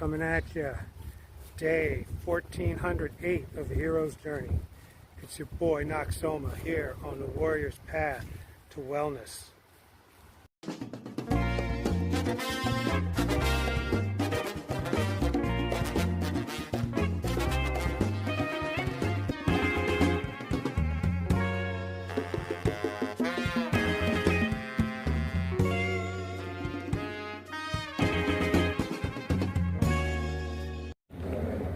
coming at you. Day 1408 of the hero's journey. It's your boy Noxsoma here on the warrior's path to wellness.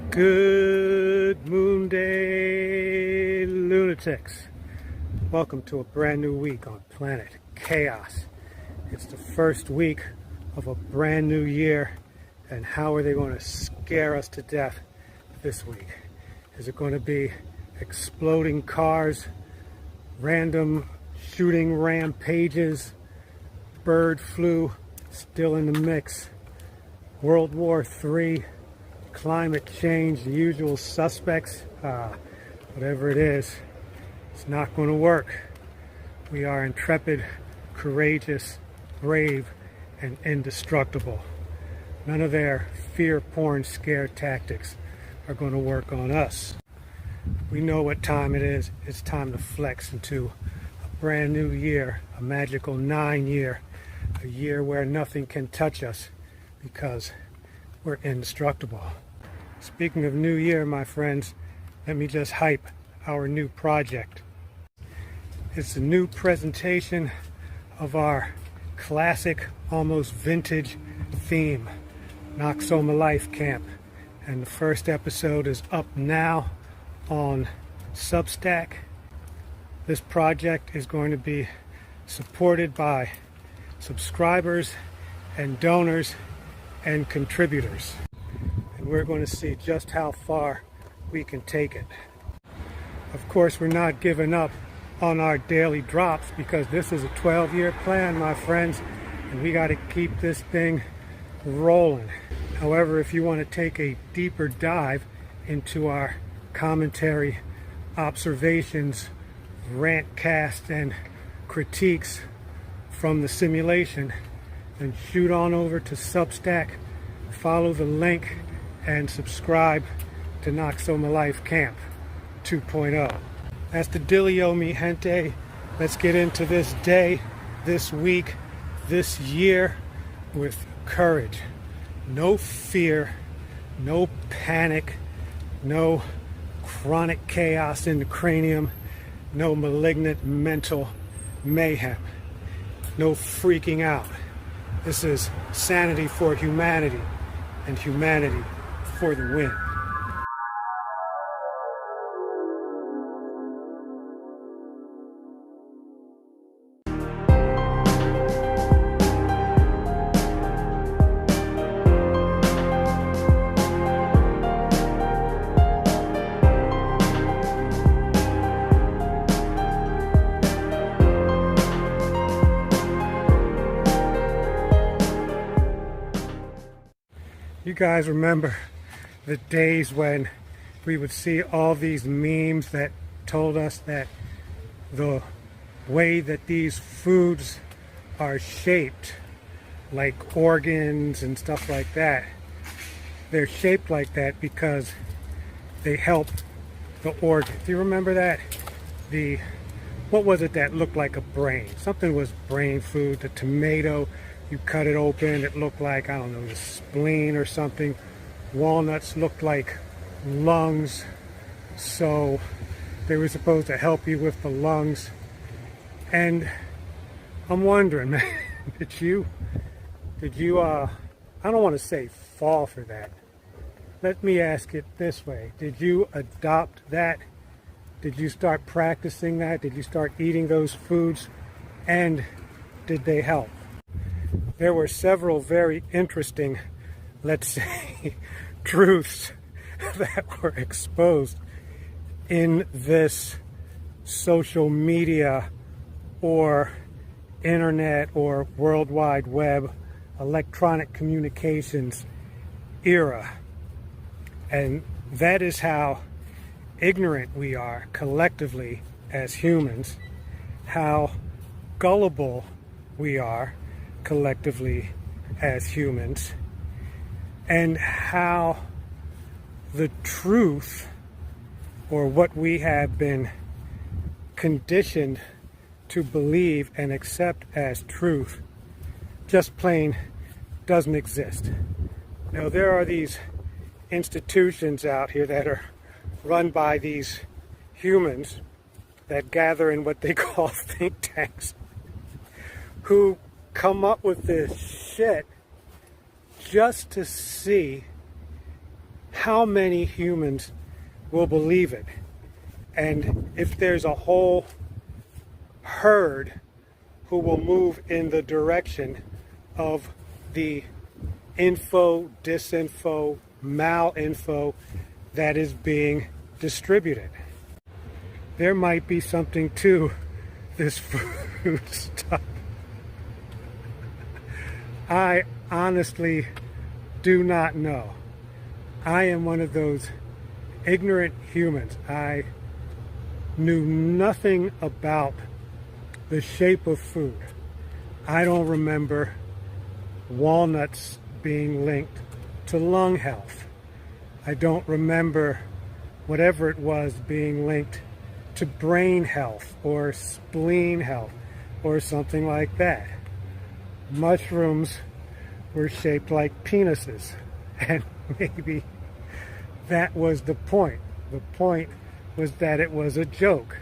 Good moon day, lunatics. Welcome to a brand new week on planet Chaos. It's the first week of a brand new year, and how are they going to scare us to death this week? Is it going to be exploding cars, random shooting rampages, bird flu still in the mix, World War III, climate change, the usual suspects? Whatever it is, it's not going to work. We are intrepid, courageous, brave, and indestructible. None of their fear porn scare tactics are going to work on us. We know what time it is. It's time to flex into a brand new year, a magical 9-year, a year where nothing can touch us because we're indestructible. Speaking of New Year, my friends, let me just hype our new project. It's a new presentation of our classic, almost vintage theme, Noxsoma Life Camp. And the first episode is up now on Substack. This project is going to be supported by subscribers and donors and contributors. And we're going to see just how far we can take it. Of course, we're not giving up on our daily drops because this is a 12-year plan, my friends, and we got to keep this thing rolling. However, if you want to take a deeper dive into our commentary, observations, rant cast, and critiques from the simulation, then shoot on over to Substack, follow the link, and subscribe to Noxsoma Life Camp 2.0. That's the dealio, mi gente. Let's get into this day, this week, this year with courage. No fear, no panic, no chronic chaos in the cranium, no malignant mental mayhem, no freaking out. This is sanity for humanity, and humanity for the win. You guys remember the days when we would see all these memes that told us that the way that these foods are shaped, like organs and stuff like that, they're shaped like that because they help the organ. Do you remember that? What was it that looked like a brain? Something was brain food. The tomato, you cut it open, it looked like, I don't know, the spleen or something. Walnuts looked like lungs, so they were supposed to help you with the lungs. And I'm wondering, man, did you I don't want to say fall for that. Let me ask it this way. Did you adopt that? Did you start practicing that? Did you start eating those foods? And did they help? There were several very interesting, let's say, truths that were exposed in this social media or internet or World Wide Web electronic communications era. And that is how ignorant we are collectively as humans, how gullible we are collectively as humans, and how the truth, or what we have been conditioned to believe and accept as truth, just plain doesn't exist. Now, there are these institutions out here that are run by these humans that gather in what they call think tanks, who come up with this shit just to see how many humans will believe it. And if there's a whole herd who will move in the direction of the info, disinfo, malinfo that is being distributed. There might be something to this food stuff. I honestly do not know. I am one of those ignorant humans. I knew nothing about the shape of food. I don't remember walnuts being linked to lung health. I don't remember whatever it was being linked to brain health or spleen health or something like that. Mushrooms were shaped like penises, and maybe that was the point. The point was that it was a joke.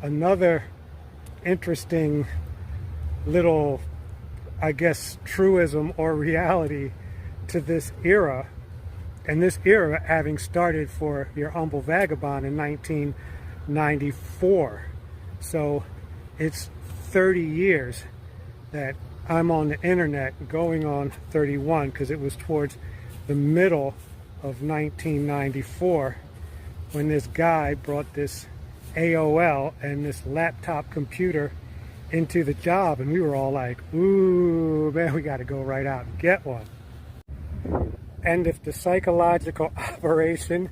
Another interesting little, I guess, truism or reality to this era, and this era having started for your humble vagabond in 1994. So it's 30 years that I'm on the internet, going on 31, because it was towards the middle of 1994 when this guy brought this AOL and this laptop computer into the job, and we were all like, ooh, man, we got to go right out and get one. And if the psychological operation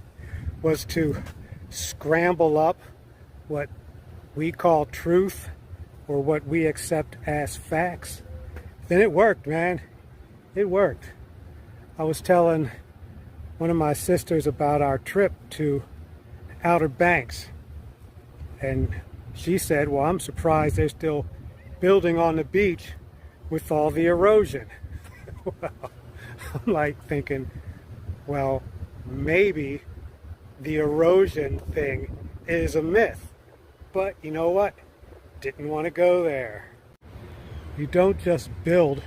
was to scramble up what we call truth, or what we accept as facts, then it worked, man. It worked. I was telling one of my sisters about our trip to Outer Banks, and she said, well, I'm surprised they're still building on the beach with all the erosion. Well, I'm like thinking, well, maybe the erosion thing is a myth. But you know what? Didn't want to go there. You don't just build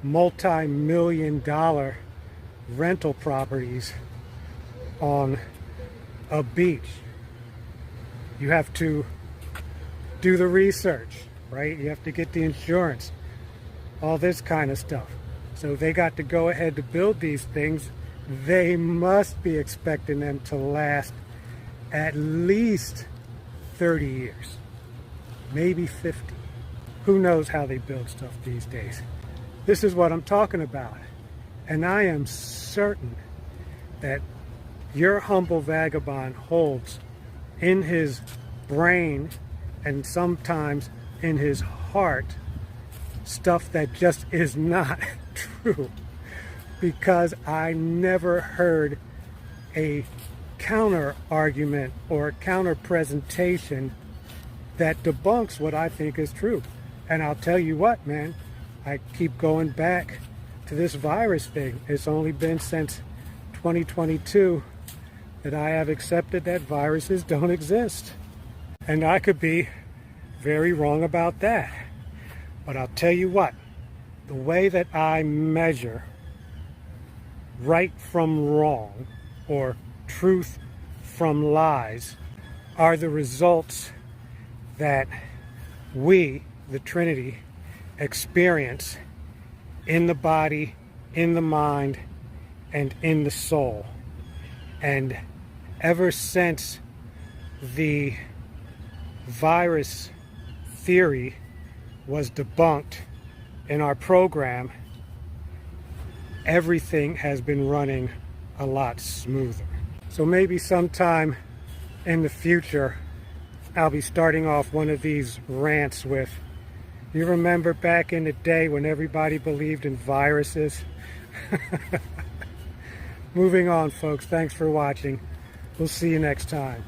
multi-million-dollar rental properties on a beach. You have to do the research, right? You have to get the insurance, all this kind of stuff. So they got to go ahead to build these things. They must be expecting them to last at least 30 years, maybe 50. Who knows how they build stuff these days? This is what I'm talking about. And I am certain that your humble vagabond holds in his brain and sometimes in his heart stuff that just is not true, because I never heard a counter argument or counter presentation that debunks what I think is true. And I'll tell you what, man, I keep going back to this virus thing. It's only been since 2022 that I have accepted that viruses don't exist. And I could be very wrong about that. But I'll tell you what, the way that I measure right from wrong, or truth from lies, are the results that we, the Trinity, experience in the body, in the mind, and in the soul. And ever since the virus theory was debunked in our program, everything has been running a lot smoother. So maybe sometime in the future, I'll be starting off one of these rants with, you remember back in the day when everybody believed in viruses? moving on, folks. Thanks for watching. We'll see you next time.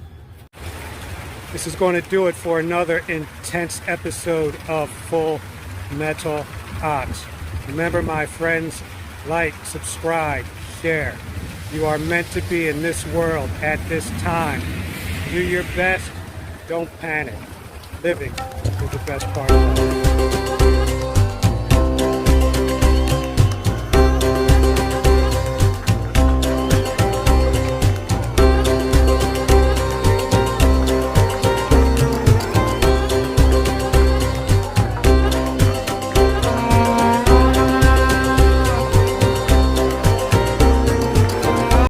This is going to do it for another intense episode of Full Metal Ox. Remember, my friends, like, subscribe, share. You are meant to be in this world at this time. Do your best. Don't panic. Living is the best part of life.